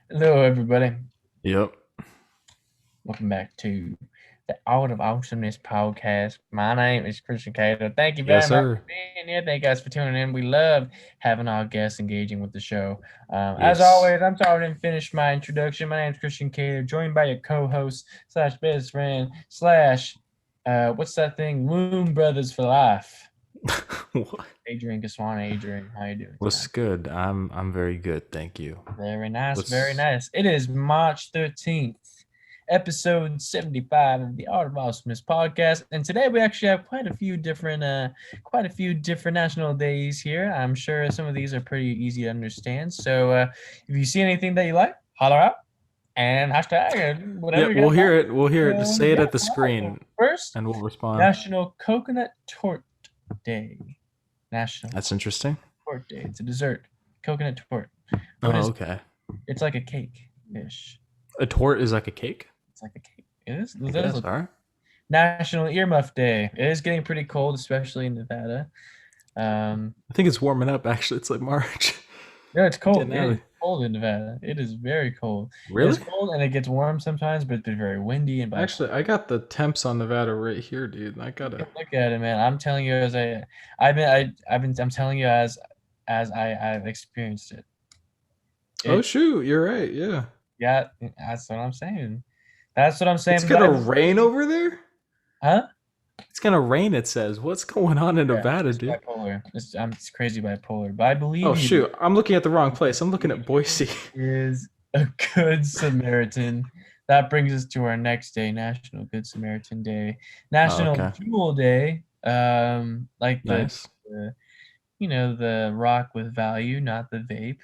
Hello, everybody. Yep. Welcome back to the Art of Awesomeness podcast. My name is Christian Caito. Thank you Yes, very much sir. for being here. Thank you guys for tuning in. We love having our guests engaging with the show. As Yes. always, I'm sorry I didn't finish my introduction. My name is Christian Caito, joined by your co-host slash best friend slash what's that thing? Moon Brothers for life. What? Adrian Kiswani. Adrian, how you doing What's tonight? good? I'm very good, thank you. Very nice, very What's nice. It is March 13th, episode 75 of the Art of Awesomeness podcast. And today we actually have quite a few different national days here. I'm sure some of these are pretty easy to understand. So if you see anything that you like, holler out and hashtag and Yeah, whatever you we'll got. hear it. We'll hear it. Just say it Yeah, at the all right. screen First, and we'll respond. National Coconut Torte Day. National That's interesting. Torte Day. It's a dessert. Coconut torte. What Oh, is okay. It's like a cake ish. A tort is like a cake? It's like a cake. It is. I It does guess. look. All right. National Earmuff Day. It is getting pretty cold, especially in Nevada. Um, I think it's warming up actually. It's like March. no, it's cold. Getting It out is of cold in Nevada. It is very cold. It is Really? cold and it gets warm sometimes, but it's very windy and Actually, bipolar. I got the temps on Nevada right here, dude. I gotta. Look at it, man. I'm telling you I'm telling you I've experienced it. Oh It shoot, you're right. Yeah. Yeah, that's what I'm saying. That's what I'm saying. It's Because gonna rain over there? huh? It's gonna rain, it says. What's going on in Yeah, Nevada, it's dude? bipolar. It's crazy bipolar. But I Oh believe you. shoot, I'm looking at the wrong place. I'm looking at Boise. Is a good Samaritan. That brings us to our next day, National Good Samaritan Day, Oh, National okay. Jewel Day. Like Nice. the the rock with value, not the vape.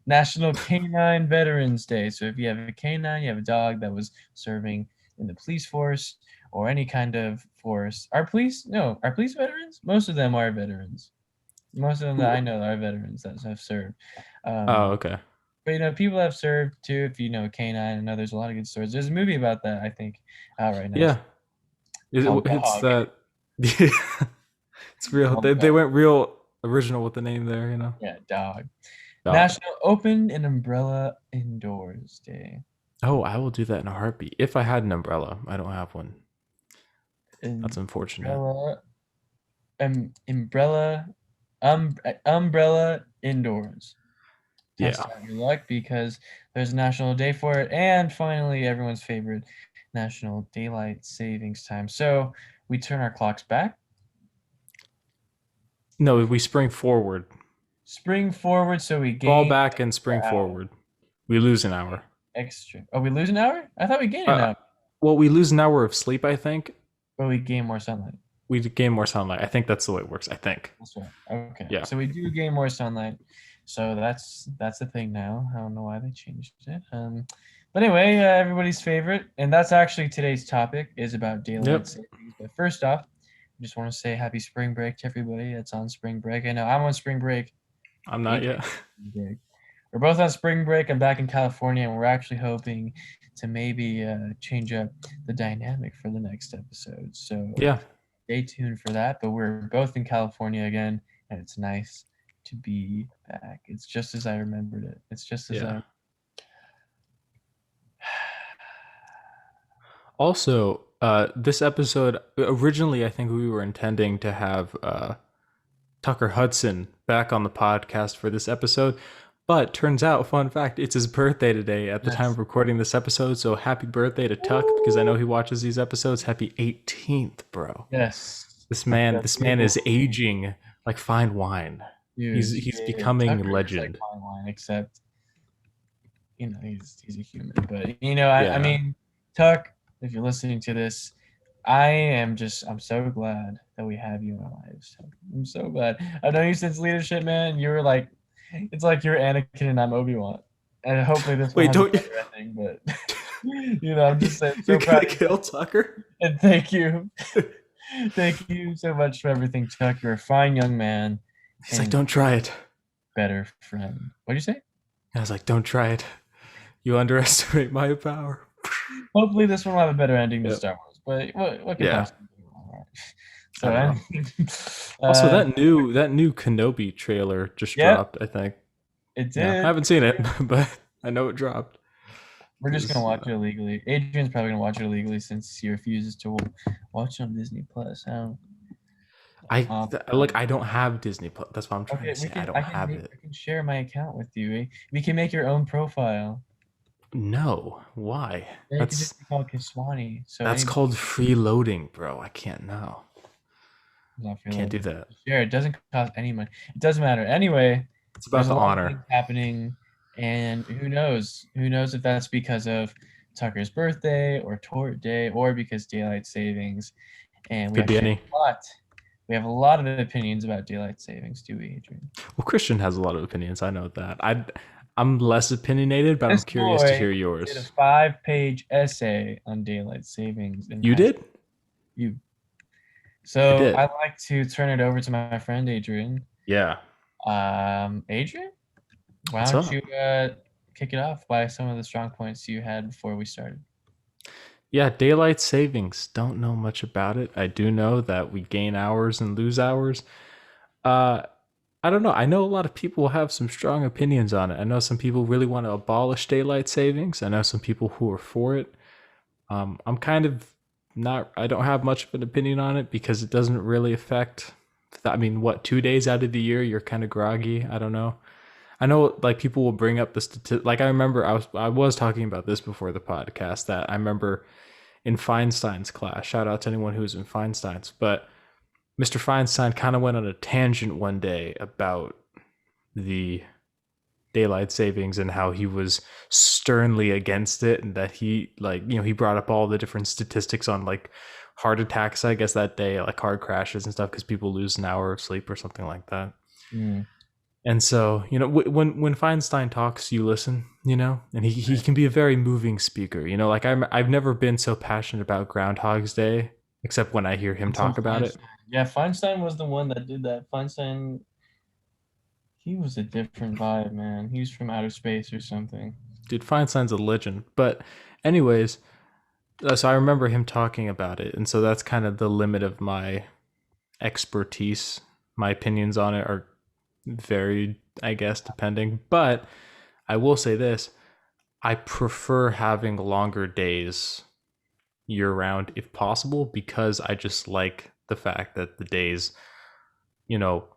National Canine Veterans Day. So if you have a canine, you have a dog that was serving in the police force or any kind of force. Are police? No, are police veterans? Most of them are veterans. Most of them that I know are veterans that have served. Oh, Um, okay. but people have served too. If you know Canine, I know there's a lot of good stories. There's a movie about that, I think, out right now Yeah. called It's Dog. that. It's real. Called They Dog. went real original with the name there, you know? Yeah, Dog. Dog. National Open and Umbrella Indoors Day. Oh, I will do that in a heartbeat. If I had an umbrella. I don't have one. That's unfortunate. Umbrella, umbrella, umbrella indoors. Test Yeah. out your luck because there's a national day for it, and finally, everyone's favorite National Daylight Savings Time. So we turn our clocks back, No, we spring forward. spring forward, so we Fall gain back and spring an hour forward. We lose an hour. extra. Oh, we lose an hour? I thought we gain an Uh, hour, well, we lose an hour of sleep, I think. but we gain more sunlight. We gain more sunlight. I think that's the way it works. I think. That's right. Okay, Yeah. so we do gain more sunlight. So that's the thing now. I don't know why they changed it. But anyway, everybody's favorite, and that's actually today's topic is about daylight Yep. savings. But first off, I just want to say happy spring break to everybody that's on spring break. I know I'm on spring break. I'm not yet. Break. We're both on spring break. I'm back in California, and we're actually hoping to maybe change up the dynamic for the next episode. So Yeah. stay tuned for that. But we're both in California again, and it's nice to be back. It's just as I remembered it. It's just as Yeah. I. Also, this episode originally, I think we were intending to have Tucker Hudson back on the podcast for this episode, but turns out, fun fact, it's his birthday today at the time Yes. of recording this episode. So happy birthday to Tuck because I know he watches these episodes. Happy 18th, bro. Yes. This man is aging like fine wine. He's becoming Tucker is legend. like fine wine, except he's a human. But I Yeah. mean, Tuck, if you're listening to this, I'm so glad that we have you in our lives. I'm so glad. I've known you since leadership, man. You were like, it's like you're Anakin and I'm Obi-Wan. And hopefully this one Wait, has a don't you? better ending, but I'm just saying, You're so proud gonna of you. kill Tucker? And thank you. Thank you so much for everything, Tuck. You're a fine young man. He's like, don't try it. Better friend. What'd you say? I was like, don't try it. You underestimate my power. Hopefully this one will have a better ending than Yep. Star Wars. But what can Yeah. possibly go wrong, right? So I don't know. Also, that new Kenobi trailer just Yeah. dropped. I think. It Yeah, I did. haven't seen it, but I know it dropped. We're just gonna because watch it illegally. Adrian's probably gonna watch it illegally since he refuses to watch it on Disney Plus. Um, I don't have Disney Plus. That's what I'm trying okay, to say. I don't have it. I can share my account with you. We can make your own profile. No, why? And it could just be called Kiswani. So That's anybody called freeloading, bro. I can't know. who's not Can't do feeling that. share. It doesn't cost any money. It doesn't matter. Anyway, It's there's about a the lot of things honor. happening, and who knows? Who knows if that's because of Tucker's birthday or Tort Day or because daylight savings. And we Could be actually have any. a lot. We have a lot of opinions about daylight savings, do we, Adrian? Well, Christian has a lot of opinions. I know that. I'm less opinionated, but I'm This curious to boy hear did a yours. 5-page essay on daylight savings in You high school. did? You. I So did. I'd like to turn it over to my friend Adrian. Yeah. Adrian, why What's don't you up? kick it off by some of the strong points you had before we started? Yeah, daylight savings. Don't know much about it. I do know that we gain hours and lose hours. Uh, I don't know. I know a lot of people have some strong opinions on it. I know some people really want to abolish daylight savings. I know some people who are for it. I'm kind of not. I don't have much of an opinion on it because it doesn't really affect. I mean, what 2 days out of the year you're kind of groggy. I don't know. I know like people will bring up the like I remember I was talking about this before the podcast that I remember in Feinstein's class. Shout out to anyone who was in Feinstein's, but Mr. Feinstein kind of went on a tangent one day about the daylight savings and how he was sternly against it, and that he he brought up all the different statistics on like heart attacks, I guess, that day, like car crashes and stuff, because people lose an hour of sleep or something like that. Mm, And so, when Feinstein talks, you listen, and he right. can be a very moving speaker. Like I've never been so passionate about Groundhog's Day, except when I hear him Until talk about it. Feinstein. Yeah, Feinstein was the one that did that. Feinstein, he was a different vibe, man. He was from outer space or something. Dude, Feinstein's a legend. But, anyways, so I remember him talking about it, and so that's kind of the limit of my expertise. My opinions on it are varied, I guess, depending. But I will say this: I prefer having longer days year round if possible, because I just like the fact that the days,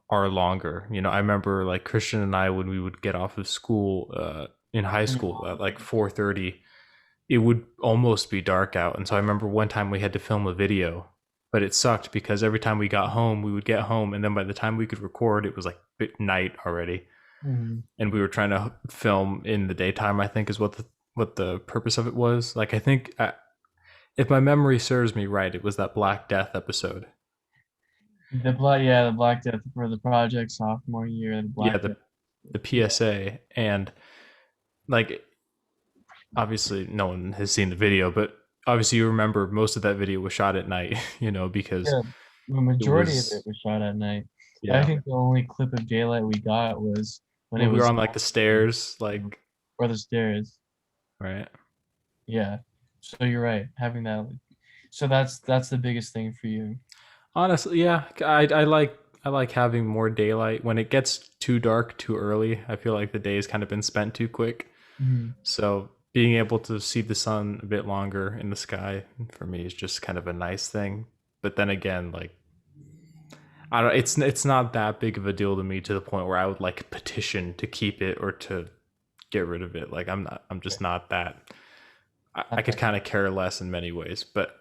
are longer. I remember like Christian and I, when we would get off of school in high school at like 4:30, it would almost be dark out. And so I remember one time we had to film a video, but it sucked because every time we got home, we would get home, and then by the time we could record, it was like night already. Mm-hmm. And we were trying to film in the daytime, I think is what the purpose of it was. Like I think if my memory serves me right, it was that Black Death episode. The Black Death for the project sophomore year, the Yeah, Black the Death. the Yeah. PSA. And like obviously no one has seen the video, but obviously you remember most of that video was shot at night, because Yeah, the it majority of it was, was shot at night. I yeah, think the only clip of daylight we got was when it when we were was on like the stairs, night like, or the stairs. right. Yeah. So you're right, having that. So that's the biggest thing for you. Honestly, yeah, I like having more daylight. When it gets too dark too early, I feel like the day's kind of been spent too quick. Mm-hmm. So being able to see the sun a bit longer in the sky for me is just kind of a nice thing. But then again, like, I don't. It's not that big of a deal to me, to the point where I would like petition to keep it or to get rid of it. Like I'm not. I'm just not that. I Not could that. kind of care less in many ways. But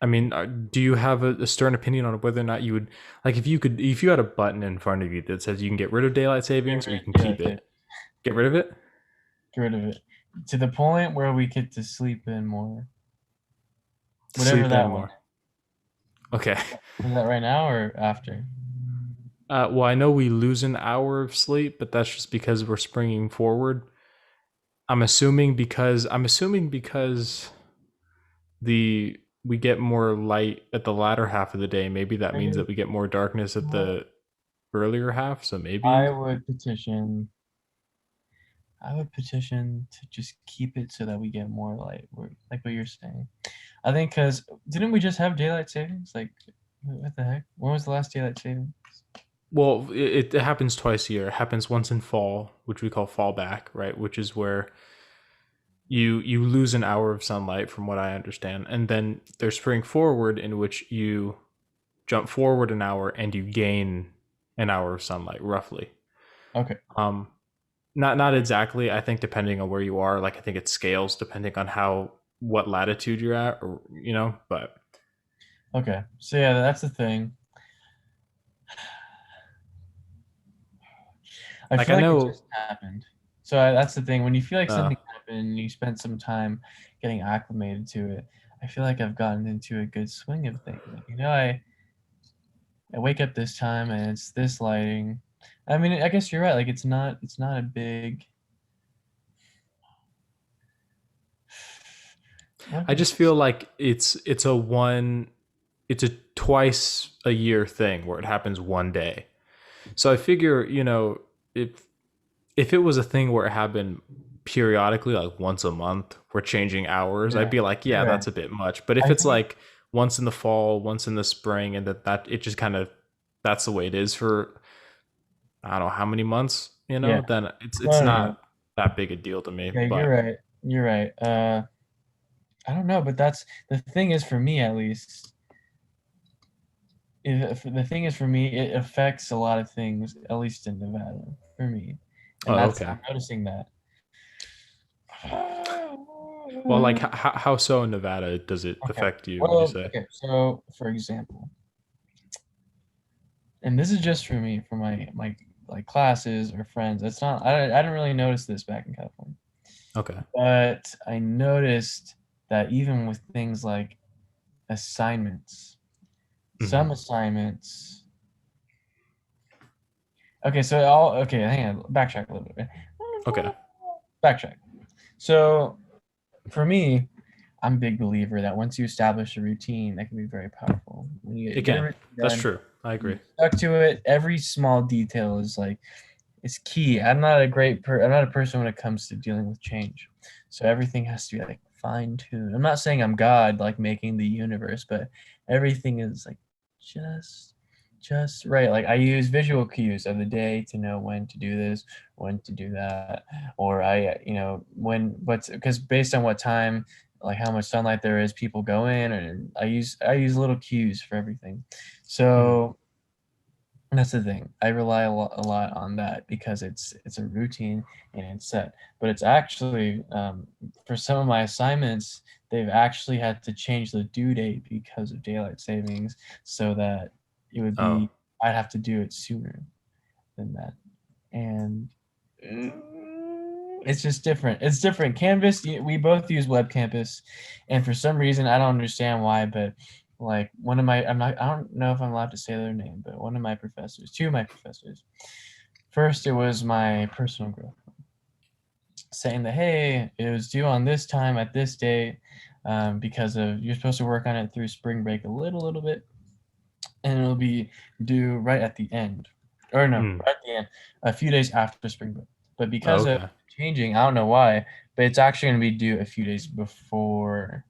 I mean, do you have a stern opinion on whether or not you would, like, if you had a button in front of you that says you can get rid of daylight Get savings or rid you can of keep it. it? Get rid of it. Get rid of it. To the point where we get to sleep in more. To Whatever sleep in that one. more. Okay. Is that right now or after? Well, I know we lose an hour of sleep, but that's just because we're springing forward. I'm assuming because the we get more light at the latter half of the day. Maybe that means that we get more darkness at the earlier half. So I maybe. would petition. I would petition to just keep it so that we get more light, like what you're saying. I think because didn't we just have daylight savings? Like, what the heck? When was the last daylight savings? Well, it happens twice a year. It happens once in fall, which we call fallback, right? Which is where you lose an hour of sunlight from what I understand, and then there's spring forward, in which you jump forward an hour and you gain an hour of sunlight roughly. Okay. Um, not exactly. I think depending on where you are, like I think it scales depending on how what latitude you're at, or But Okay. So yeah, that's the thing. I like feel I like it know, just happened. So that's the thing. When you feel like uh, something happened, and you spend some time getting acclimated to it. I feel like I've gotten into a good swing of things. Like, I wake up this time and it's this lighting. I mean, I guess you're right. Like it's not a big. What I is just feel like it's a twice a year thing where it happens one day. So I figure, if it was a thing where it happened periodically, like once a month, we're changing hours, I'd Yeah, be like, you're yeah, right. that's a bit much. But if I it's think like once in the fall, once in the spring, and that it just kind of that's the way it is for I don't know how many months, yeah. then it's No, no, no. not that big a deal to me. Yeah, you're But right. You're right. I don't know, but that's the thing is for me at least. The thing is for me, it affects a lot of things, at least in Nevada, for me, and oh, that's okay. I'm noticing that. Well, like how so in Nevada does it Okay. affect you? Would you Well, say? okay. So, for example, and this is just for me, for my like classes or friends. It's not. I didn't really notice this back in California, Okay. but I noticed that even with things like assignments, Hmm. some assignments. Okay, so all okay. Hang on. Backtrack a little bit. Okay. Backtrack. So for me, I'm a big believer that once you establish a routine, that can be very powerful. When you get a Again, routine that's done, true. I you agree. stuck to it. Every small detail is key. I'm not a person when it comes to dealing with change. So everything has to be like fine tuned. I'm not saying I'm God, like making the universe, but everything is like just just right. Like I use visual cues of the day to know when to do this, when to do that, or when what's because based on what time, like how much sunlight there is, people go in, and I use little cues for everything. Mhm. So that's the thing. I rely a lot on that because it's a routine and it's set. But it's actually for some of my assignments, they've actually had to change the due date because of daylight savings, so that it would Oh, be I'd have to do it sooner than that. And it's just different. It's different. Canvas, we both use Web Campus, and for some reason I don't understand why, but like one of my I don't know if I'm allowed to say their name, but one of my professors, two of my professors. First it was my personal growth saying that hey, it was due on this time at this date, because of you're supposed to work on it through spring break a little bit, and it'll be due right at the end, or no, mm. right at the end, a few days after spring break. But Oh, because of okay. changing, I don't know why, but it's actually going to be due a few days beforehand.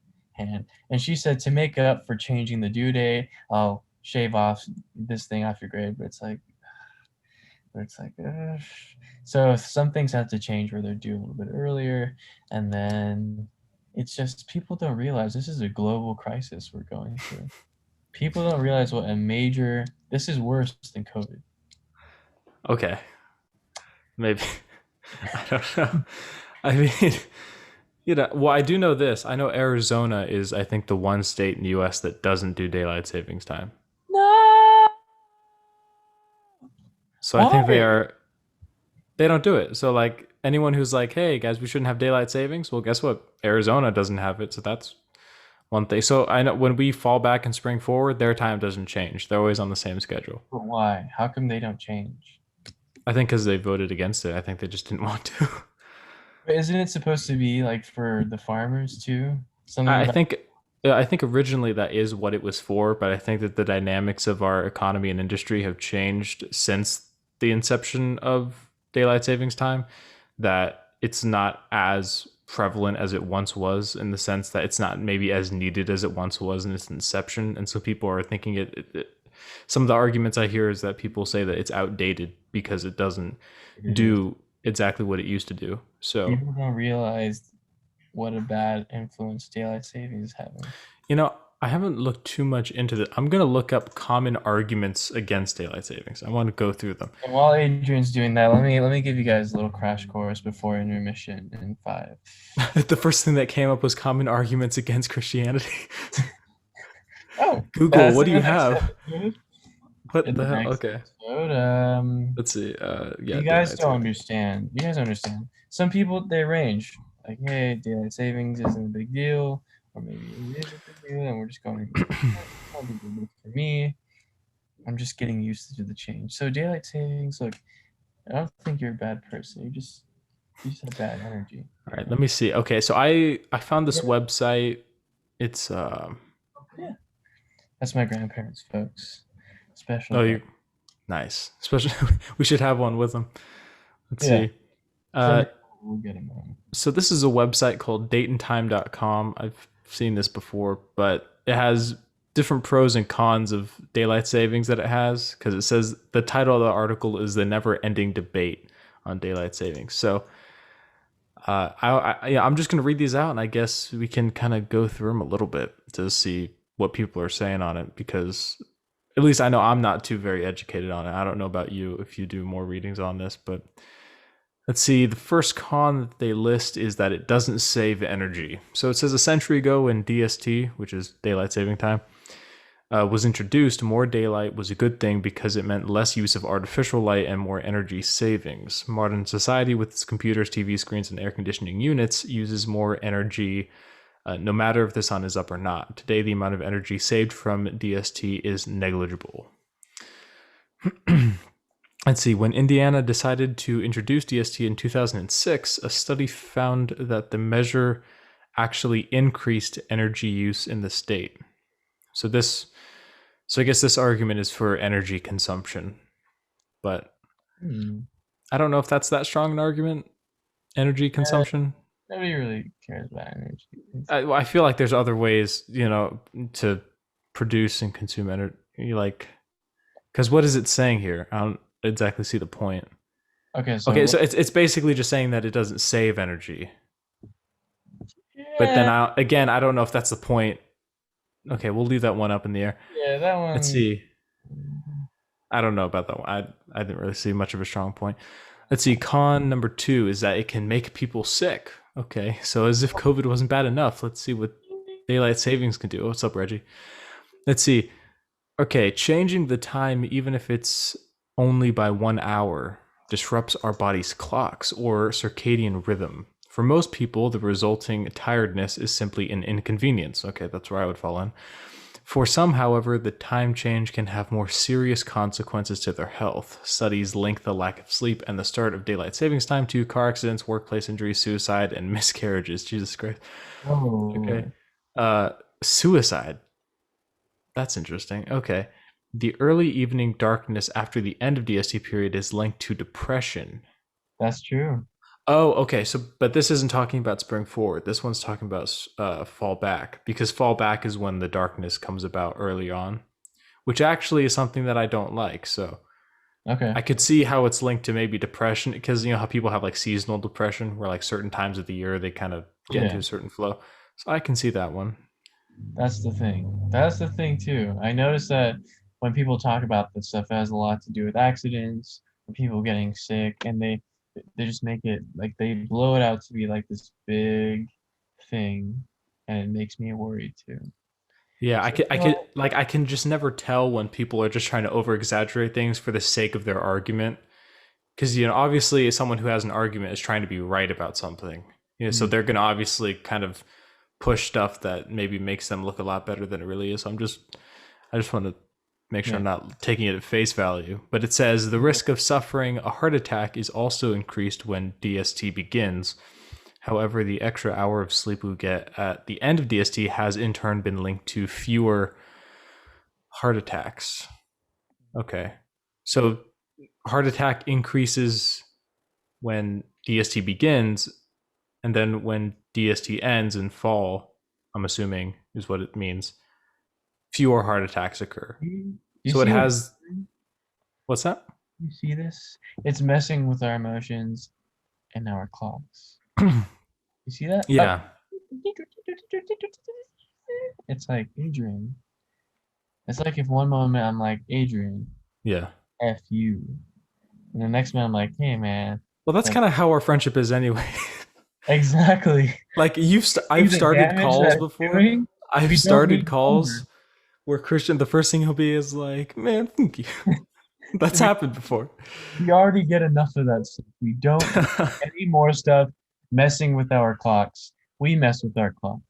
And she said to make up for changing the due date, I'll shave off this thing off your grade. But it's like, so some things have to change where they're due a little bit earlier, and then it's just people don't realize this is a global crisis we're going through. People don't realize what a major this is worse than COVID. Okay. Maybe. I don't know. I mean, well, I do know this. I know Arizona is, I think, the one state in the US that doesn't do daylight savings time. No. So I think Why? they don't do it. So like anyone who's like, "Hey guys, we shouldn't have daylight savings." Well, guess what? Arizona doesn't have it. So that's one thing. So I know when we fall back and spring forward, their time doesn't change. They're always on the same schedule. But why? How come they don't change? I think cuz they voted against it. I think they just didn't want to. But isn't it supposed to be like for the farmers too? Something I about think I think originally that is what it was for, but I think that the dynamics of our economy and industry have changed since the inception of daylight savings time, that it's not as prevalent as it once was, in the sense that it's not maybe as needed as it once was in its inception, and so people are thinking some of the arguments I hear is that people say that it's outdated because it doesn't it is. do exactly what it used to do. So People don't realize. what a bad influence daylight savings is having. You know, I haven't looked too much into this. I'm gonna look up common arguments against daylight savings. I want to go through them. And while Adrian's doing that, let me give you guys a little crash course before intermission in 5. The first thing that came up was common arguments against Christianity. Oh, Google, that's what in do you the next have? episode. What In the the hell? next Okay, episode, let's see. Yeah, you guys daylight don't saving. understand. You guys don't understand. Some people they range like, hey, daylight savings isn't a big deal, or maybe it is a big deal, and we're just going. It's not a big deal for me. I'm just getting used to the change. So daylight savings, look, I don't think you're a bad person. You just have bad energy. All right, let me see. Okay, so I found this website. It's Yeah, that's my grandparents, folks. Special oh, guest. you nice. Especially we should have one with them. Let's Yeah, see. Uh, someday we'll get him on. so this is a website called dateandtime.com. I've seen this before, but it has different pros and cons of daylight savings that it has because it says the title of the article is the never-ending debate on daylight savings. So yeah, I'm just going to read these out, and I guess we can kind of go through them a little bit to see what people are saying on it because at least I know I'm not too very educated on it. I don't know about you if you do more readings on this, but let's see. The first con that they list is that it doesn't save energy. So it says a century ago when DST, which is daylight saving time, was introduced, more daylight was a good thing because it meant less use of artificial light and more energy savings. Modern society, with its computers, TV screens, and air conditioning units, uses more energy no matter if the sun is up or not. Today, the amount of energy saved from DST is negligible. Let's see. When Indiana decided to introduce DST in 2006, a study found that the measure actually increased energy use in the state. So I guess this argument is for energy consumption, but I don't know if that's that strong an argument. Energy consumption. Nobody really cares about energy. I feel like there's other ways, to produce and consume energy. Because what is it saying here? I don't exactly see the point. Okay, so Okay, so it's basically just saying that it doesn't save energy. But then yeah, I don't know if that's the point. Okay, we'll leave that one up in the air. yeah, that one. Let's see. I don't know about that one. I didn't really see much of a strong point. Let's see. Con number 2 is that it can make people sick. Okay, so as if COVID wasn't bad enough, let's see what daylight savings can do. What's up, Reggie? Let's see. Okay, changing the time, even if it's only by 1 hour, disrupts our body's clocks or circadian rhythm. For most people, the resulting tiredness is simply an inconvenience. Okay, that's where I would fall in. For some, however, the time change can have more serious consequences to their health. Studies link the lack of sleep and the start of daylight savings time to car accidents, workplace injuries, suicide, and miscarriages. Jesus Christ. Oh. Okay. Suicide. That's interesting. Okay. The early evening darkness after the end of DST period is linked to depression. That's true. Oh, okay. So, but this isn't talking about spring forward. This one's talking about fall back because fall back is when the darkness comes about early on, which actually is something that I don't like. So, okay, I could see how it's linked to maybe depression because you know how people have like seasonal depression where like certain times of the year they kind of get into a certain flow. So I can see that one. That's the thing. That's the thing too. I noticed that when people talk about this stuff, it has a lot to do with accidents, people getting sick, and they just make it like they blow it out to be like this big thing, and it makes me worried too. Yeah, So, I can just never tell when people are just trying to over exaggerate things for the sake of their argument. Because obviously, someone who has an argument is trying to be right about something. So they're going to obviously kind of push stuff that maybe makes them look a lot better than it really is. So I just want to make sure I'm not taking it at face value. But it says the risk of suffering a heart attack is also increased when DST begins. However, the extra hour of sleep we get at the end of DST has in turn been linked to fewer heart attacks. Okay. So heart attack increases when DST begins, and then when DST ends in fall, I'm assuming is what it means, fewer heart attacks occur. So it has. What's that? You see this? It's messing with our emotions and our clocks. You see that? Yeah. It's like, Adrian. It's like if one moment I'm like, Adrian, Yeah. F you. And the next minute I'm like, hey man, Well, that's like kind of how our friendship is anyway. exactly. Like See I've the started damage calls that it's before. doing? I've We don't started need calls more. where Christian, the first thing he'll be is like, "Man, thank you." That's We happened before. we already get enough of that stuff. We don't need any more stuff messing with our clocks. We mess with our clocks.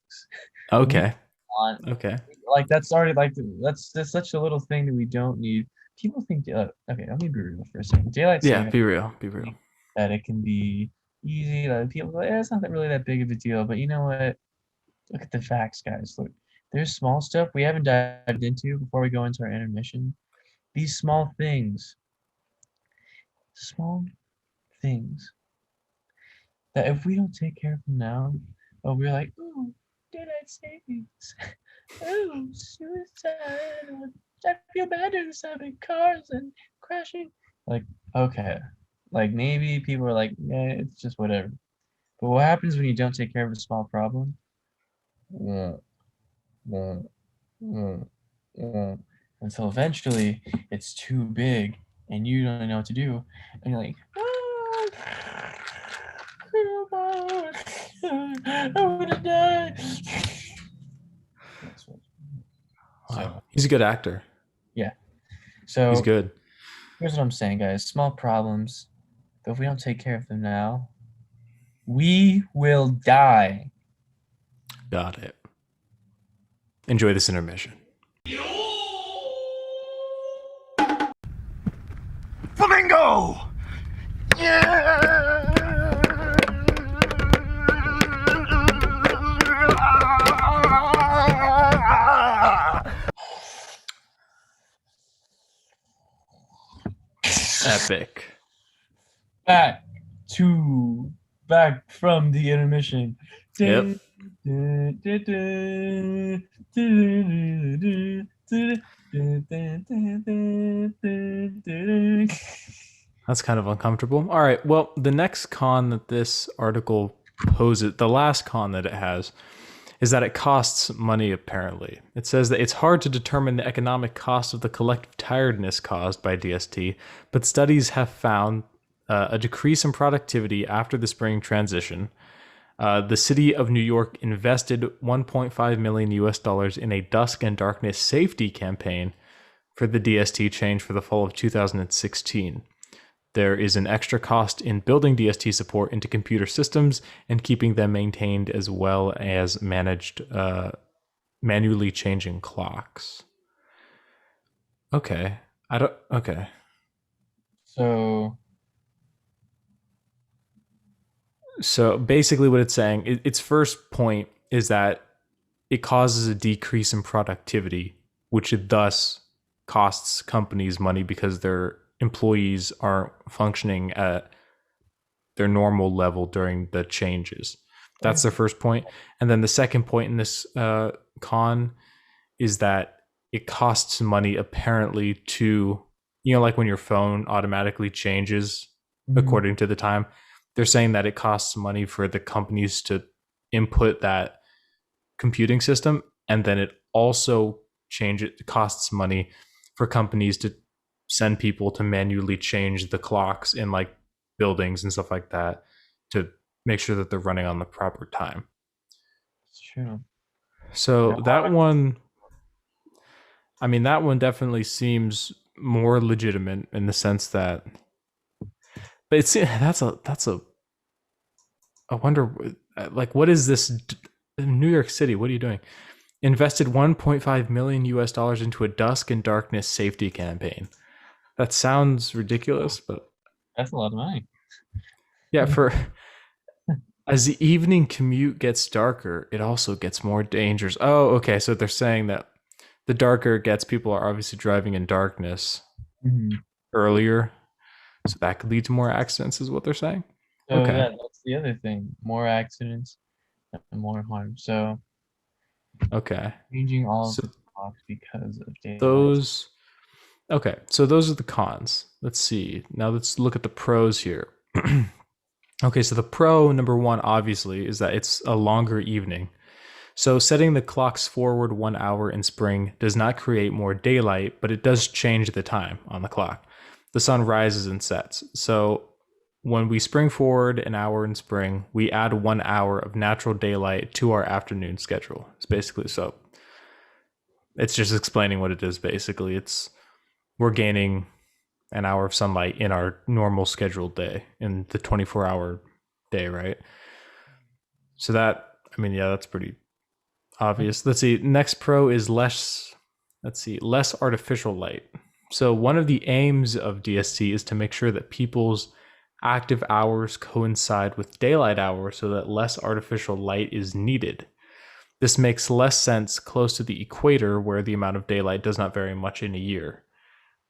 We Okay. want Okay. like that's already like that's such a little thing that we don't need. People think okay, let me be real for a second. Daylight Yeah, saving be real. Be real. think that it can be easy. Like people go, yeah, it's not that really that big of a deal. But you know what? Look at the facts, guys. Look, there's small stuff we haven't dived into before we go into our intermission. These small things that if we don't take care of them now, oh, we're like, oh, daylight savings, oh, suicide. I feel bad just having cars and crashing. Like, okay, like maybe people are like, yeah, it's just whatever. But what happens when you don't take care of a small problem? Yeah, yeah, yeah, yeah. Until eventually it's too big and you don't know what to do. And you're like, "Ah, come on, I want to die." That's what, Wow. so, He's a good actor. yeah. He's So good. here's what I'm saying, guys. Small problems, but if we don't take care of them now, we will die. Got it. Enjoy this intermission. Flamingo! Yeah! Epic. Back back from the intermission. Yep. That's kind of uncomfortable. All right. Well, the next con that this article poses, the last con that it has, is that it costs money, apparently. It says that it's hard to determine the economic cost of the collective tiredness caused by DST, but studies have found a decrease in productivity after the spring transition. The city of New York invested 1.5 million US dollars in a dusk and darkness safety campaign for the DST change for the fall of 2016. There is an extra cost in building DST support into computer systems and keeping them maintained, as well as managed manually changing clocks. Okay. I don't. Okay. So So basically, what it's saying, its first point is that it causes a decrease in productivity, which it thus costs companies money because their employees aren't functioning at their normal level during the changes. That's their first point. And then the second point in this con is that it costs money apparently to, like when your phone automatically changes according to the time. They're saying that it costs money for the companies to input that computing system, and then it also costs money for companies to send people to manually change the clocks in like buildings and stuff like that to make sure that they're running on the proper time. it's true. So that one, I mean, that one definitely seems more legitimate in the sense that, but it's that's a I wonder, like, what is this? New York City, what are you doing? Invested 1.5 million US dollars into a dusk and darkness safety campaign. That sounds ridiculous, but That's a lot of money. yeah, for as the evening commute gets darker, it also gets more dangerous. Oh, okay. So they're saying that the darker it gets, people are obviously driving in darkness earlier. So that could lead to more accidents, is what they're saying. So Okay. that's the other thing. More accidents and more harm. So Okay. changing all So of the clocks because of daylight. those. Okay. So those are the cons. Let's see. Now let's look at the pros here. Okay. So the pro number one, obviously, is that it's a longer evening. So setting the clocks forward 1 hour in spring does not create more daylight, but it does change the time on the clock. The sun rises and sets. So when we spring forward an hour in spring, we add 1 hour of natural daylight to our afternoon schedule. It's basically so. It's just explaining what it is basically. We're gaining an hour of sunlight in our normal scheduled day, in the 24-hour day, right? So that, I mean, yeah, that's pretty obvious. Let's see. Next pro is less artificial light. So one of the aims of DST is to make sure that people's active hours coincide with daylight hours so that less artificial light is needed. This makes less sense close to the equator, where the amount of daylight does not vary much in a year,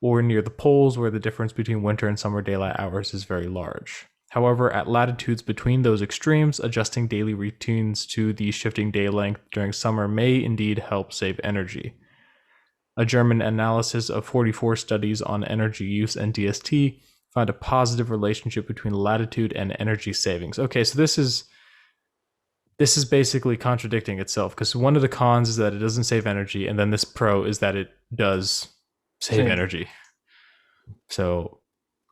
or near the poles, where the difference between winter and summer daylight hours is very large. However, at latitudes between those extremes, adjusting daily routines to the shifting day length during summer may indeed help save energy. A German analysis of 44 studies on energy use and DST found a positive relationship between latitude and energy savings. Okay, so this is basically contradicting itself, because one of the cons is that it doesn't save energy, and then this pro is that it does save energy. So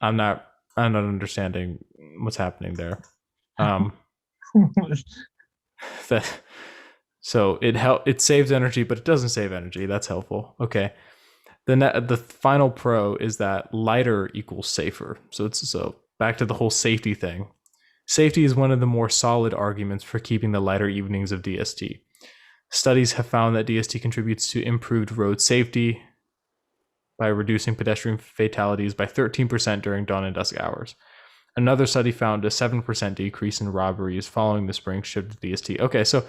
I'm not understanding what's happening there. So it saves energy, but it doesn't save energy. That's helpful. Okay. The final pro is that lighter equals safer. So back to the whole safety thing. Safety is one of the more solid arguments for keeping the lighter evenings of DST. Studies have found that DST contributes to improved road safety by reducing pedestrian fatalities by 13% during dawn and dusk hours. Another study found a 7% decrease in robberies following the spring shift to DST. Okay, so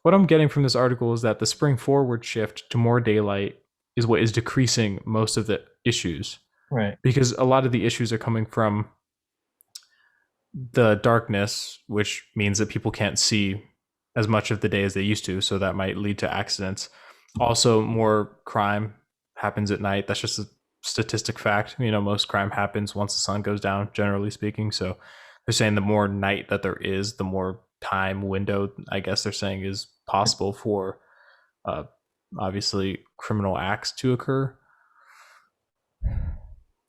what I'm getting from this article is that the spring forward shift to more daylight is what is decreasing most of the issues. Right. Because a lot of the issues are coming from the darkness, which means that people can't see as much of the day as they used to, so that might lead to accidents. Also, more crime happens at night. That's just a statistic fact. Most crime happens once the sun goes down, generally speaking. So they're saying the more night that there is, the more time window, I guess they're saying, is possible for obviously criminal acts to occur.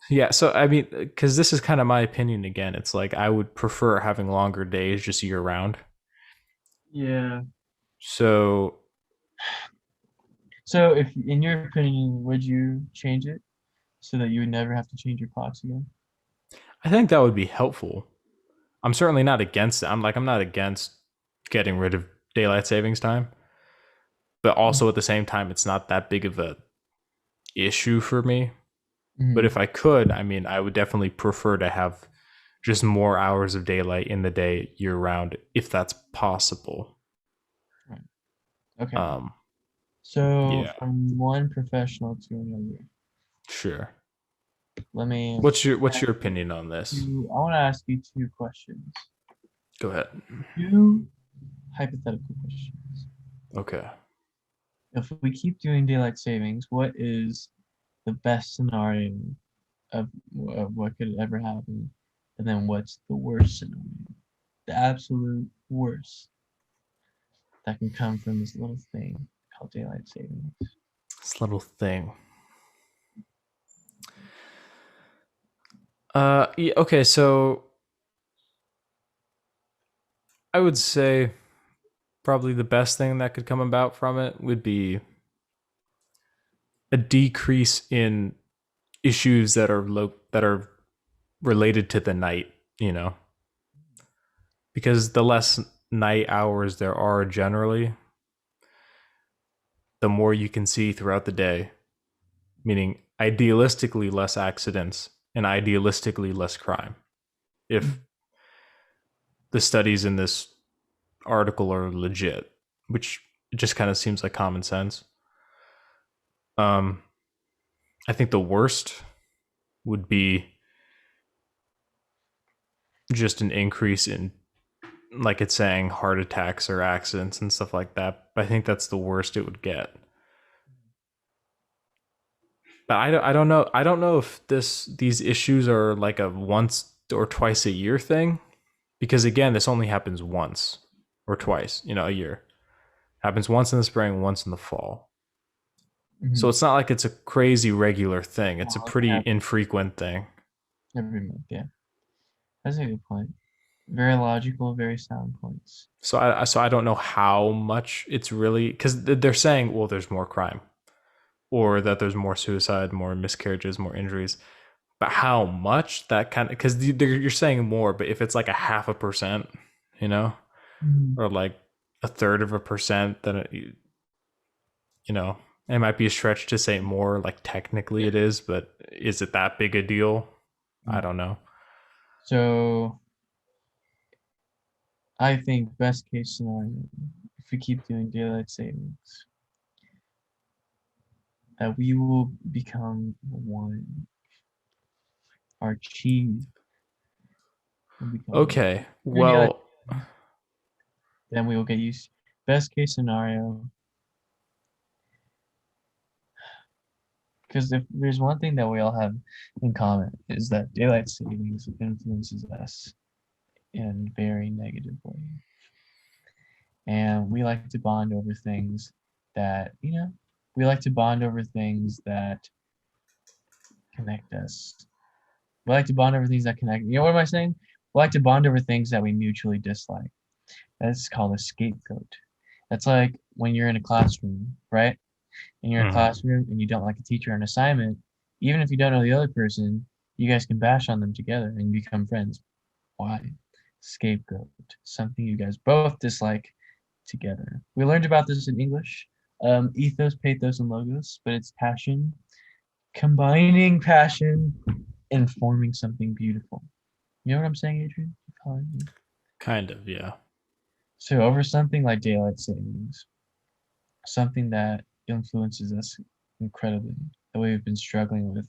Yeah, so I mean, because this is kind of my opinion again. It's like I would prefer having longer days just year round. Yeah. So if, in your opinion, would you change it so that you would never have to change your clocks again? I think that would be helpful. I'm certainly not against it. I'm not against getting rid of daylight savings time, but also at the same time, it's not that big of a issue for me. Mm-hmm. But if I could, I mean, I would definitely prefer to have just more hours of daylight in the day year round, if that's possible. Right. Okay. So yeah. From one professional to another. Sure. Let me. What's your opinion on this? I want to ask you 2 questions. Go ahead. 2 hypothetical questions. Okay. If we keep doing daylight savings, what is the best scenario of what could ever happen, and then what's the worst scenario, the absolute worst that can come from this little thing called daylight savings? This little thing. Yeah, okay, so I would say probably the best thing that could come about from it would be a decrease in issues that are related to the night, because the less night hours there are generally, the more you can see throughout the day, meaning idealistically less accidents and idealistically less crime. If the studies in this article are legit, which just kind of seems like common sense. I think the worst would be just an increase in, like it's saying, heart attacks or accidents and stuff like that. I think that's the worst it would get. But I don't know. I don't know if these issues are like a once or twice a year thing, because again, this only happens once or twice, a year. Happens once in the spring, once in the fall. So Mhm. it's not like it's a crazy regular thing. It's a Well, pretty yeah, infrequent thing. every month. Yeah, that's a good point. Very logical, very sound points. So I don't know how much it's really, because they're saying, well, there's more crime, or that there's more suicide, more miscarriages, more injuries. But how much, that kind of, because you're saying more, but if it's like a 0.5%, you know, Mhm. or like 1/3%, then you know, it might be a stretch to say more. Like technically it is, but is it that big a deal? I don't know. So I think best case scenario, if we keep doing daylight savings, that we will become one. Our chi will become one. Okay, During daylight well, savings, then we will get used. Best case scenario, because if there's one thing that we all have in common is that daylight savings influences us in a very negative way, and we like to bond over things that we like to bond over things that connect us. We like to bond over things that connect. You know what am I saying? We like to bond over things that we mutually dislike. That's called a scapegoat. That's like when you're in a classroom, right? And you're in a mhm. classroom and you don't like a teacher or an assignment, even if you don't know the other person, you guys can bash on them together and become friends. Why? Scapegoat. Something you guys both dislike together. We learned about this in English. Ethos, pathos, and logos, but it's passion, combining passion and forming something beautiful. You know what I'm saying, Adrian? Kind of, yeah. So over something like daylight savings, something that influences us incredibly, that we've been struggling with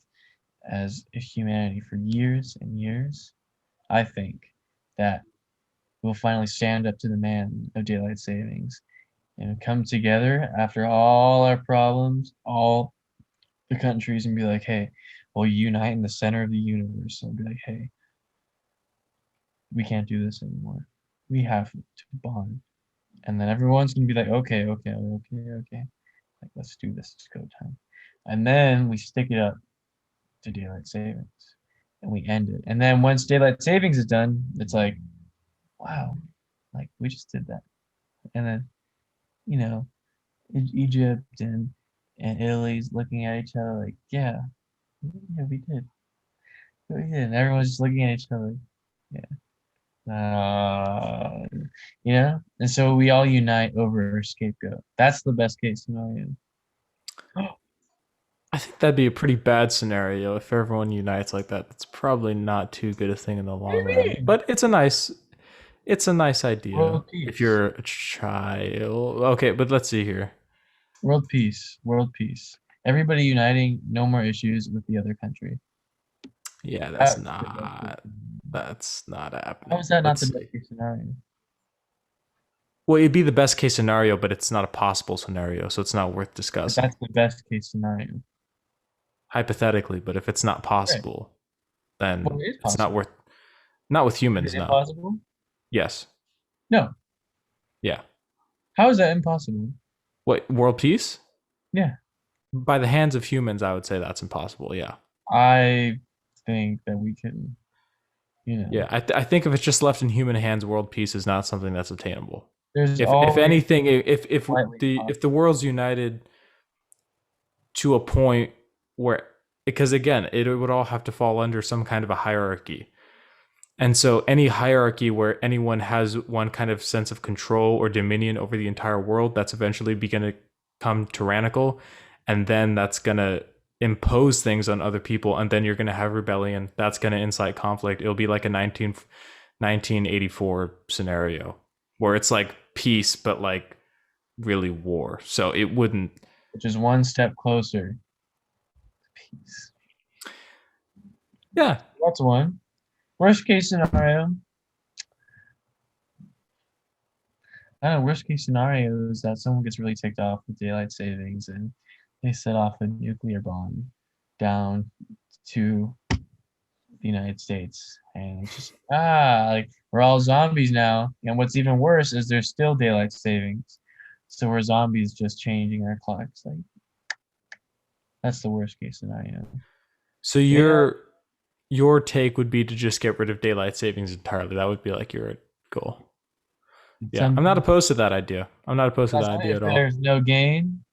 as a humanity for years and years, I think that we'll finally stand up to the man of daylight savings and come together after all our problems, all the countries, and be like, hey, we'll unite in the center of the universe and be like, hey, we can't do this anymore. We have to bond. And then everyone's gonna be like, okay, okay, okay, okay. Like, let's do this. It's go time. And then we stick it up to daylight savings and we end it. And then once daylight savings is done, it's like, wow, like we just did that. And then, you know, Egypt and Italy's looking at each other like, yeah, yeah, we did. We did. And everyone's just looking at each other like, yeah. And so we all unite over our scapegoat. That's the best case scenario. I think that'd be a pretty bad scenario if everyone unites like that. That's probably not too good a thing in the What do long you run. mean? But it's a nice idea World if peace. you're a child. Okay, but let's see here. World peace. World peace. Everybody uniting, no more issues with the other country. Yeah, that's That's the best case not scenario. that's not How is happening. that not Let's the best see. case scenario? Well, it'd be the best case scenario, but it's not a possible scenario, so it's not worth But discussing. that's the best case scenario. Hypothetically, but if it's not Right. possible, Well, then it is it's not possible. worth. Not with Is humans, it no. impossible? Yes. No. Yeah. How is that impossible? What, world peace? Yeah. By the hands of humans, I would say that's impossible. Yeah. I think that we can, Yeah. I think if it's just left in human hands, world peace is not something that's attainable. there's If always anything, if slightly if the world's united to a point where, because again, it would all have to fall under some kind of a hierarchy. And so any hierarchy where anyone has one kind of sense of control or dominion over the entire world, that's eventually going to come tyrannical. And then that's going to impose things on other people. And then you're going to have rebellion. That's going to incite conflict. It'll be like a 1984 scenario where it's like peace, but like really war. So it wouldn't. which is one step closer to peace. Yeah. That's one. Worst case scenario. I don't know, worst case scenario is that someone gets really ticked off with daylight savings and they set off a nuclear bomb down to the United States. And it's just like we're all zombies now. And what's even worse is there's still daylight savings. So we're zombies just changing our clocks. Like that's the worst case scenario. So your take would be to just get rid of daylight savings entirely. That would be like your goal. Yeah, I'm not opposed to that idea. I'm not opposed to that idea If at all. there's no gain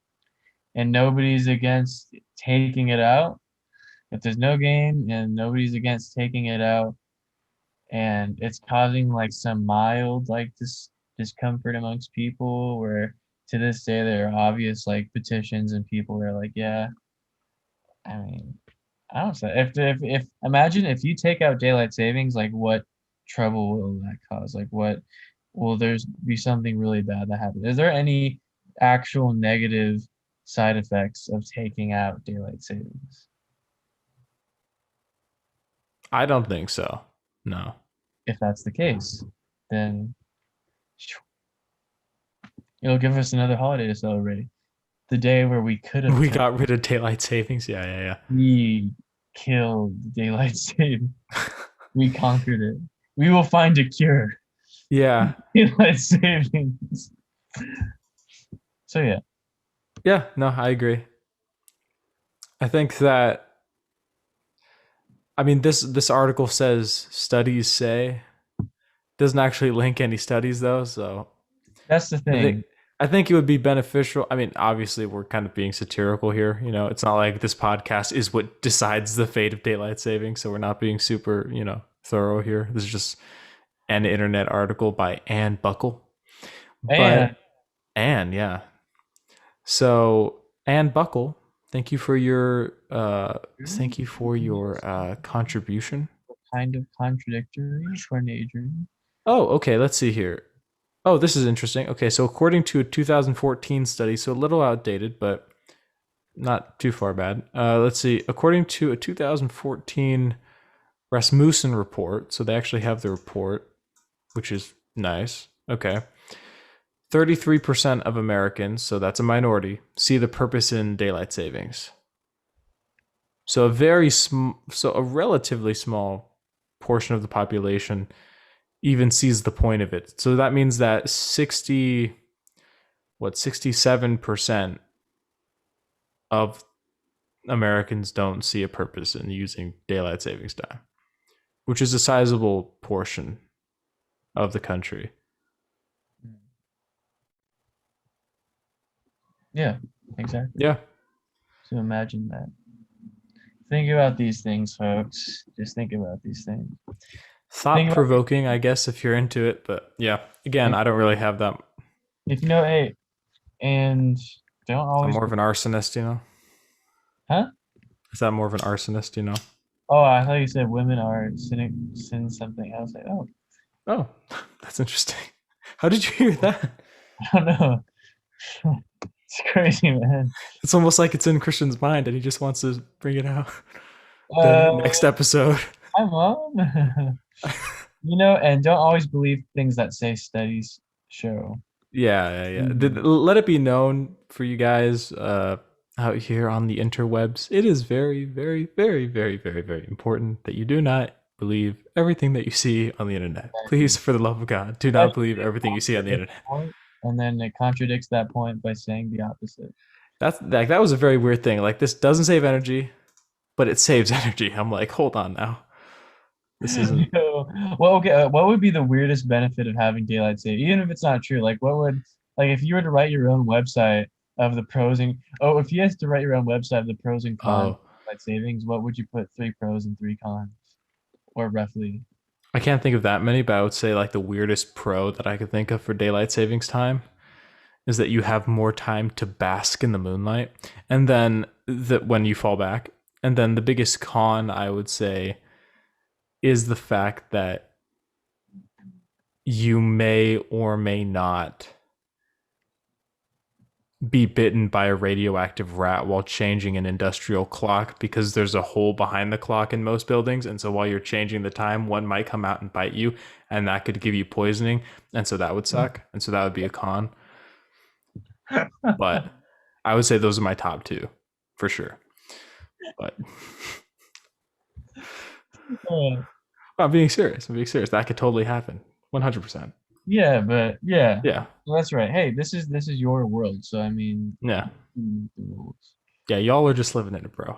and nobody's against taking it out, if there's no gain and nobody's against taking it out, and it's causing like some mild like discomfort amongst people, where to this day there are obvious like petitions and people are like, yeah, I mean, I don't say if imagine if you take out daylight savings, like what trouble will that cause? Like what will there's be something really bad that happens? Is there any actual negative side effects of taking out daylight savings? I don't think so. No. If that's the case, then it'll give us another holiday to celebrate. The day where we could have We got rid of daylight savings. Yeah. we killed daylight savings. We conquered it. We will find a cure. Yeah. Daylight savings. So yeah. Yeah, no, I agree. I think that I mean this article says studies say, doesn't actually link any studies though, so That's the thing. I think it would be beneficial. I mean, obviously we're kind of being satirical here, you know. It's not like this podcast is what decides the fate of daylight saving, so we're not being super, you know, thorough here. This is just an internet article by Anne Buckle. But Anne, yeah. So Anne Buckle, thank you for your contribution. Kind of contradictory for Adrian. Oh, okay. Let's see here. Oh, this is interesting. Okay, so according to a 2014 study, so a little outdated, but not too far bad. Let's see. According to a 2014 Rasmussen report, so they actually have the report, which is nice. Okay. 33% of Americans, so that's a minority, see the purpose in daylight savings. So a relatively small portion of the population even sees the point of it. So that means that 67% of Americans don't see a purpose in using daylight savings time, which is a sizable portion of the country. Yeah, exactly. Yeah. So imagine that. Think about these things, folks. Just think about these things. Thought-provoking, I guess, if you're into it. But yeah, again, I don't really have that. If you know, hey, and don't always. I'm more of an arsonist, you know? Huh? Is that more of an arsonist, you know? Oh, I thought you said women are sin something else. Like, oh, that's interesting. How did you hear that? I don't know. It's crazy, man. It's almost like it's in Christian's mind and he just wants to bring it out. Next episode. Hi, Mom. You know, and don't always believe things that say studies show. Yeah. Let it be known for you guys out here on the interwebs. It is very, very, very, very, very, very important that you do not believe everything that you see on the internet. Please, for the love of God, do not believe everything you see on the internet. And then it contradicts that point by saying the opposite. That was a very weird thing. Like, this doesn't save energy, but it saves energy. I'm like, hold on now. This isn't. Well, okay. What would be the weirdest benefit of having daylight saving, even if it's not true? Like, if you were to write your own website of the pros and if you had to write your own website of the pros and cons of daylight savings, what would you put 3 pros and 3 cons, or roughly? I can't think of that many, but I would say like the weirdest pro that I could think of for daylight savings time is that you have more time to bask in the moonlight, and then when you fall back, and then the biggest con I would say is the fact that you may or may not be bitten by a radioactive rat while changing an industrial clock, because there's a hole behind the clock in most buildings, and so while you're changing the time, one might come out and bite you, and that could give you poisoning, and so that would suck, and so that would be a con. But I would say those are my top 2 for sure. But I'm being serious. That could totally happen. 100%. Yeah, but yeah, Yeah. well, that's right. Hey, this is your world, so I mean, Yeah. the rules. Yeah, y'all are just living in it, bro.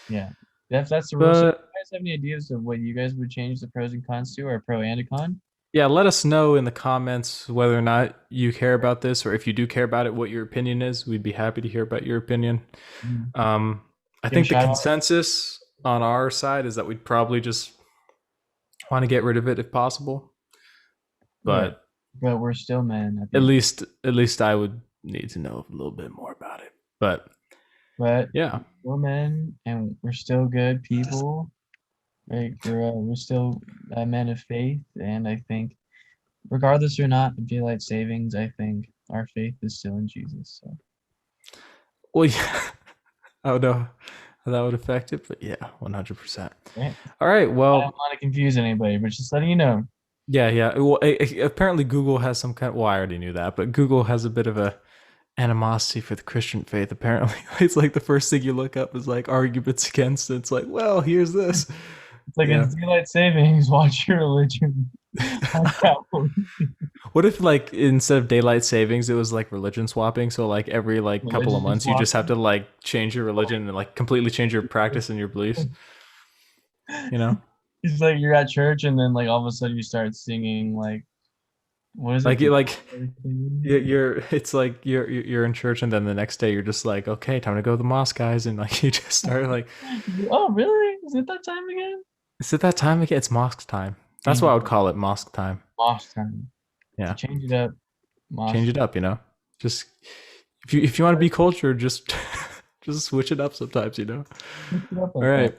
Yeah, that's the rule. So, But you guys have any ideas of what you guys would change the pros and cons to, or a pro and a con? yeah, let us know in the comments whether or not you care about this, or if you do care about it, what your opinion is. We'd be happy to hear about your opinion. Mhm. Um, I Give a think the shout out. consensus on our side is that we'd probably just want to get rid of it if possible. Yeah, But but we're still men at the at end. least I would need to know a little bit more about it. But But yeah, we're men, and we're still good people. Right? We're still men of faith, and I think, regardless or not of daylight savings, I think our faith is still in Jesus. So, well, yeah, I don't know how that would affect it, but yeah, 100%. right? All right, I don't well, want to confuse anybody, but just letting you know. yeah, yeah. Well, apparently Google has some kind. Well, I already knew that, but Google has a bit of a animosity for the Christian faith. Apparently, it's like the first thing you look up is like arguments against it. It's like, well, here's this. It's like Yeah. it's daylight savings. Watch your religion. Watch out. What if like instead of daylight savings, it was like religion swapping? So like every like couple of Religion months, you just have swapping. to like change your religion and like completely change your practice and your beliefs. You know, It's like you're at church, and then like all of a sudden you start singing like, what is it? like you The like thing? you're it's like you're in church and then the next day you're just like, okay, time to go to the mosque, guys, and like you just start like, Oh, really? Is it that time again? is it that time again? It's mosque time. That's Change why I it would up. call it mosque time. Mosh time. To Yeah, change it up. change Mosh. it up. You know, just if you want to be cultured, just just switch it up sometimes. You know. Mix it up All like that. right.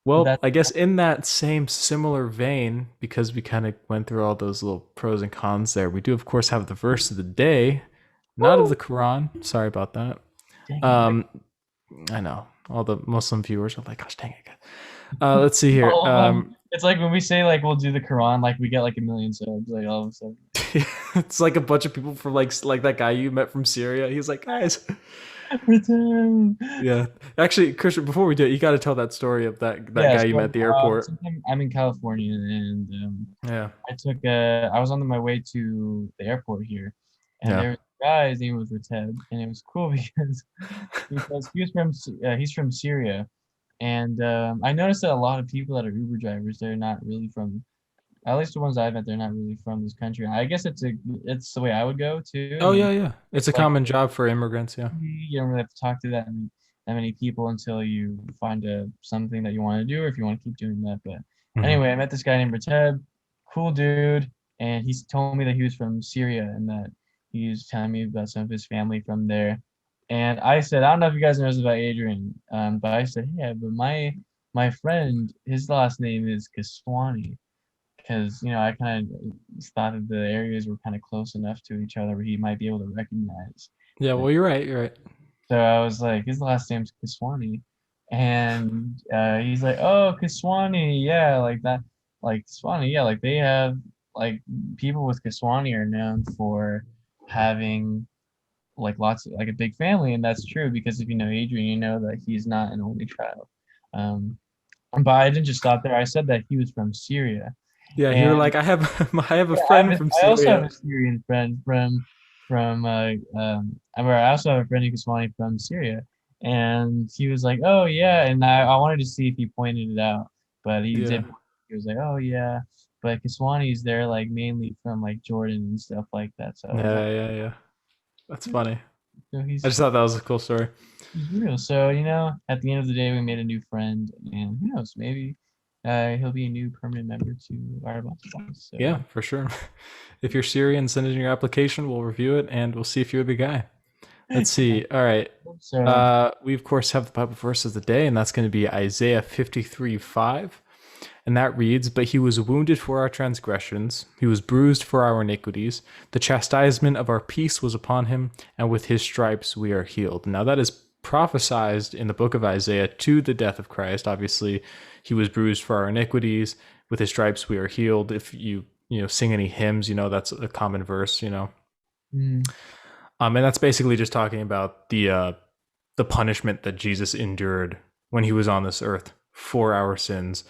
Well, That's I guess in that same similar vein, because we kind of went through all those little pros and cons there, we do, of course, have the verse of the day, not of woo! the Quran. Sorry about that. Dang it. Um, I know all the Muslim viewers are like, gosh dang it. Let's see here. All of them. It's like when we say like we'll do the Quran, like we get like 1 million subs, like all of a sudden. It's like a bunch of people from like that guy you met from Syria. He's like, guys. Return. Yeah. Actually, Christian, before we do it, you got to tell that story of that Yeah, guy you met so at the airport. sometime I'm in California, and Yeah. I was on my way to the airport here, and Yeah. there was a guy. His name was Rated, and it was cool because he's from Syria, and I noticed that a lot of people that are Uber drivers, they're not really from, at least the ones I've met, they're not really from this country. I guess it's the way I would go too. I Oh yeah, mean, yeah. It's a it's like common job for immigrants. Yeah. you don't really have to talk to that many people until you find something that you want to do, or if you want to keep doing that. But Hmm. anyway, I met this guy named Rateb, cool dude, and he's told me that he was from Syria and that he was telling me about some of his family from there. And I said, I don't know if you guys know this about Adrian, but I said, yeah, but my friend, his last name is Kiswani, because I kind of thought that the areas were kind of close enough to each other where he might be able to recognize. Yeah. Well, you're right. You're right. So I was like, his last name's Kiswani. And he's like, oh, Kiswani, yeah, like that, like Kiswani, yeah, like they have, like, people with Kiswani are known for having, like, like a big family. And that's true because if you know Adrian, you know that he's not an only child. Um, but I didn't just stop there. I said that he was from Syria. Yeah. You're And like, I have I have a yeah, friend from I also have Syria. a Syrian friend I also have a friend who Kiswani from Syria, and he was like, "Oh yeah," and I wanted to see if he pointed it out, but he Yeah. did. He was like, "Oh yeah," but Kiswani's they're like mainly from like Jordan and stuff like that. So I was like, Yeah. Yeah. Yeah. That's funny. "So I just thought that was a cool story. he's real." So at the end of the day, we made a new friend, and who knows, maybe he'll be a new permanent member to our podcast. Yeah, So. for sure. If you're Syrian, send in your application. We'll review it and we'll see if you're the guy. Let's see. All right. So We of course have the Bible verse of the day, and that's going to be Isaiah 53:5. And that reads, "But he was wounded for our transgressions, he was bruised for our iniquities. The chastisement of our peace was upon him, and with his stripes we are healed." Now that is prophesied in the book of Isaiah to the death of Christ. Obviously, he was bruised for our iniquities. With his stripes we are healed. If you sing any hymns, that's a common verse. mm, And that's basically just talking about the punishment that Jesus endured when he was on this earth for our sins.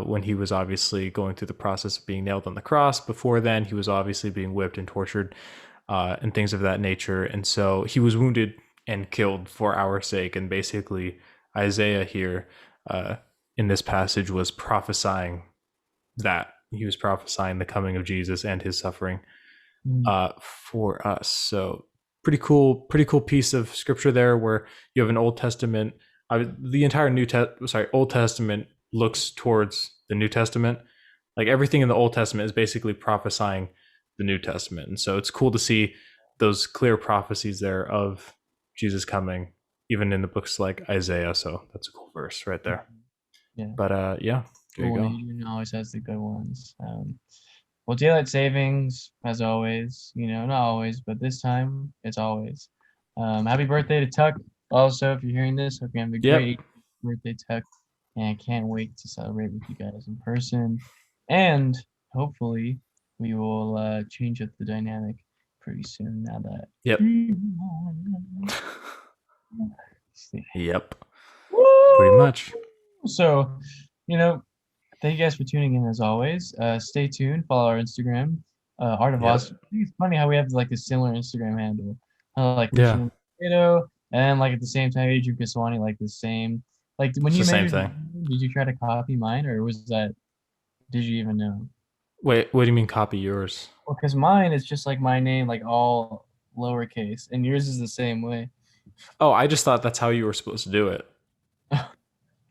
when he was obviously going through the process of being nailed on the cross. Before then, he was obviously being whipped and tortured and things of that nature. And so he was wounded and killed for our sake. And basically, Isaiah here in this passage was prophesying that. He was prophesying the coming of Jesus and his suffering for us. So pretty cool piece of scripture there, where you have an Old Testament. The entire Old Testament looks towards the New Testament. Like everything in the Old Testament is basically prophesying the New Testament, and so it's cool to see those clear prophecies there of Jesus coming, even in the books like Isaiah. So that's a cool verse right there. Yeah. But yeah, there you go. Adrian always has the good ones. Well, daylight savings, as always, not always, but this time it's always. Happy birthday to Tuck. Also, if you're hearing this, hope you have a great birthday, Tuck. And I can't wait to celebrate with you guys in person. And hopefully we will change up the dynamic pretty soon now that. Yep. Yep. Woo! Pretty much. So, thank you guys for tuning in as always. Stay tuned. Follow our Instagram, Art of Awesomeness. I think it's funny how we have like a similar Instagram handle. Caito, and like at the same time, Adrian Kiswani, like the same. Like when It's you the made same your thing. name, did you try to copy mine, or did you even know? Wait, what do you mean copy yours? Well, because mine is just like my name, like all lowercase, and yours is the same way. Oh, I just thought that's how you were supposed to do it.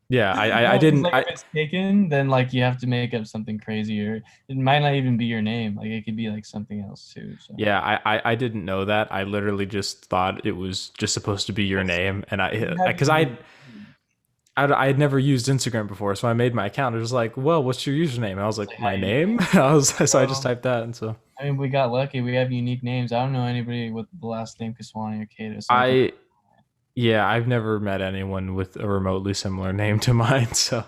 Yeah, I No, 'cause, didn't. like, if it's taken, then like you have to make up something crazy, or it might not even be your name. Like it could be like something else too. So. Yeah, I didn't know that. I literally just thought it was just supposed to be your name, and I had never used Instagram before, so I made my account. It was like, well, what's your username? And I was like, my name. I just typed that, and so. I mean, we got lucky. We have unique names. I don't know anybody with the last name Kiswani or Caito. So Yeah, I've never met anyone with a remotely similar name to mine. So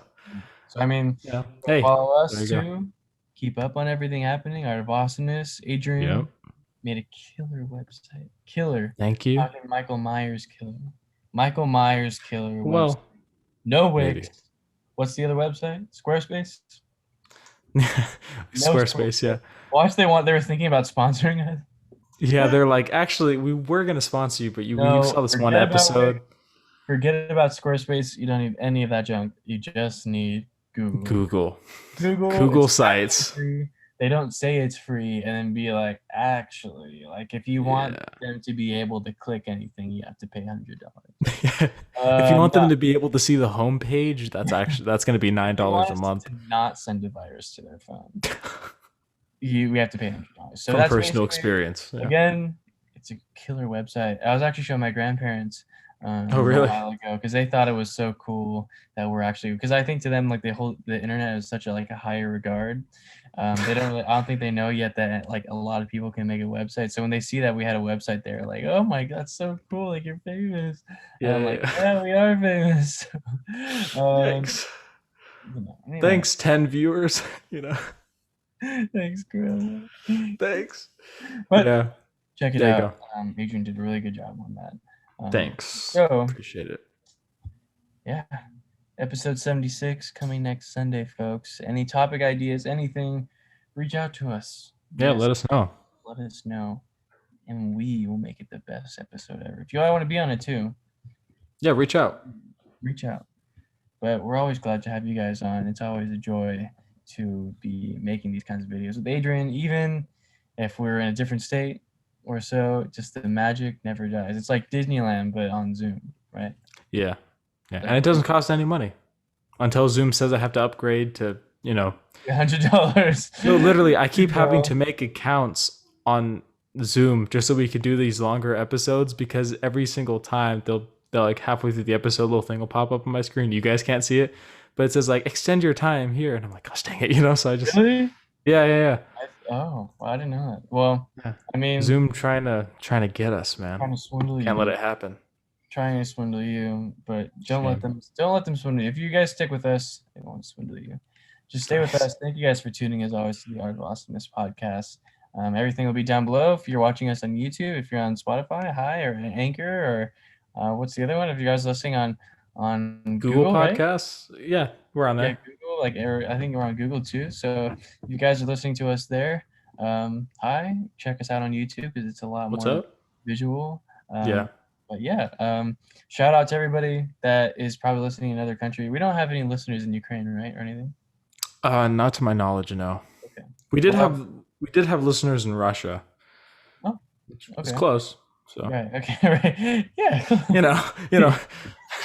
I mean, yeah. Hey, follow us too. Keep up on everything happening. Art of Awesomeness. Adrian made a killer website. Killer. Thank you. Michael Myers killer. Michael Myers killer. Well, website. No Wix. What's the other website? Squarespace. Squarespace, yeah. Watch, they were thinking about sponsoring us. Yeah, they're like, actually, we were gonna sponsor you, but you saw this one episode. Forget about Squarespace. You don't need any of that junk. You just need Google Sites. They don't say it's free and then be like, actually, like if you want them to be able to click anything, you have to pay $100. If you want them to be able to see the homepage, that's going to be $9 a month. To not send a virus to their phone. We have to pay $100. So from that's personal experience. Yeah. Again, it's a killer website. I was actually showing my grandparents oh, really? a while ago because they thought it was so cool that we're actually, because I think to them like the internet is such a higher regard. They don't really, I don't think they know yet that like a lot of people can make a website. So when they see that we had a website, they're like, oh my god, that's so cool, like you're famous. Yeah, I'm like, yeah, we are famous. Thanks. Thanks 10 viewers. Thanks, Grandma. Thanks. But yeah, check it out. Adrian did a really good job on that. Thanks. So appreciate it. Yeah. Episode 76 coming next Sunday, folks. Any topic ideas, anything, reach out to us. Yeah, let us know. Let us know. And we will make it the best episode ever. If you all want to be on it too. Yeah, reach out. Reach out. But we're always glad to have you guys on. It's always a joy to be making these kinds of videos with Adrian, even if we're in a different state or so, just the magic never dies. It's like Disneyland, but on Zoom, right? Yeah. Yeah, and it doesn't cost any money until Zoom says I have to upgrade to, $100. No, literally, I keep having to make accounts on Zoom just so we can do these longer episodes because every single time they'll like halfway through the episode, a little thing will pop up on my screen. You guys can't see it, but it says like extend your time here, and I'm like, gosh dang it, So I just really, yeah. Well, I didn't know that. Well, yeah. I mean, Zoom trying to get us, man. Trying to swindle you. Can't let it happen. Trying to swindle you, but don't let them swindle you. If you guys stick with us, they won't swindle you. Just stay with us. Thank you guys for tuning as always to the Art of Awesomeness podcast. Everything will be down below. If you're watching us on YouTube, if you're on Spotify, or Anchor, or what's the other one? If you guys are listening on Google Podcasts, right? Yeah, we're on there. Yeah, Google. Google, I think we're on Google too. So if you guys are listening to us there, hi, check us out on YouTube because it's a lot What's more up? visual. Yeah. But yeah, shout out to everybody that is probably listening in another country. We don't have any listeners in Ukraine, right, or anything? Not to my knowledge, no. Okay. We did Well, have listeners in Russia. oh, It's okay. close. So Right. Okay. Right. Yeah. you know,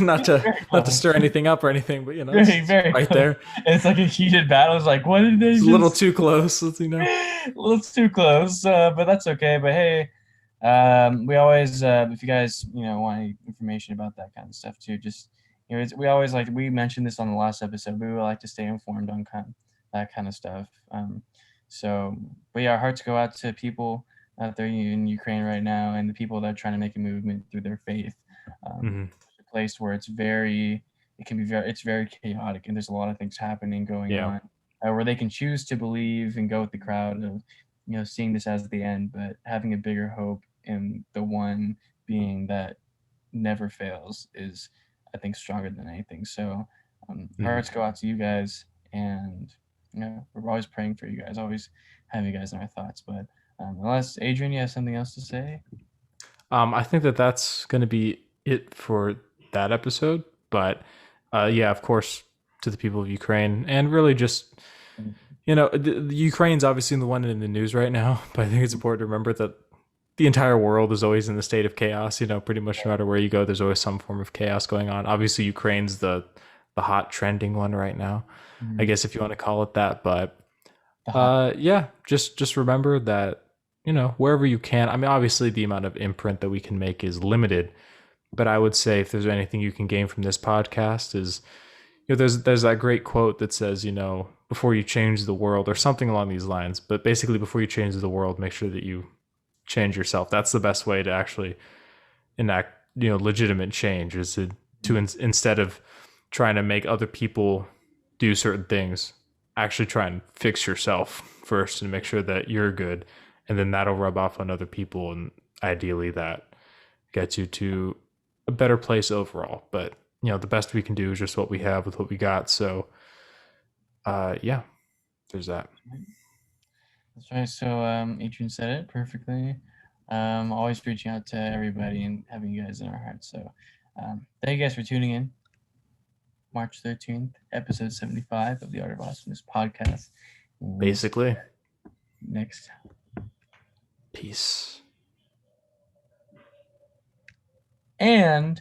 not to Very close. stir anything up or anything, but Very, it's very right close. there. And it's like a heated battle. It's like, what did they It's a just? little too close, A little too close, but that's okay. But hey, we always, if you guys, want any information about that kind of stuff too, just we always we mentioned this on the last episode. We would like to stay informed on that kind of stuff. So, but yeah, our hearts go out to people out there in Ukraine right now, and the people that are trying to make a movement through their faith. Mhm. A place where it's very chaotic, and there's a lot of things happening going Yeah. on, where they can choose to believe and go with the crowd of, seeing this as the end, but having a bigger hope in the one being that never fails is, I think, stronger than anything. So, hearts go out to you guys, and we're always praying for you guys, always have you guys in our thoughts. But unless Adrian, you have something else to say. I think that's going to be it for that episode. But yeah, of course, to the people of Ukraine, and really just, the Ukraine's obviously the one in the news right now. But I think it's important to remember that the entire world is always in the state of chaos. Pretty much no matter where you go, there's always some form of chaos going on. Obviously, Ukraine's the hot trending one right now, I guess, if you want to call it that. But yeah, just remember that, wherever you can. I mean, obviously the amount of imprint that we can make is limited, but I would say if there's anything you can gain from this podcast is, there's that great quote that says, before you change the world, or something along these lines, but basically before you change the world, make sure that you change yourself. That's the best way to actually enact, legitimate change, is instead of trying to make other people do certain things, actually try and fix yourself first and make sure that you're good, and then that'll rub off on other people, and ideally that gets you to a better place overall. But the best we can do is just what we have with what we got. So yeah, there's that. That's right. So Adrian said it perfectly. Always reaching out to everybody and having you guys in our hearts. So thank you guys for tuning in. March 13th, episode 75 of the Art of Awesomeness podcast. Basically. Next. Peace. And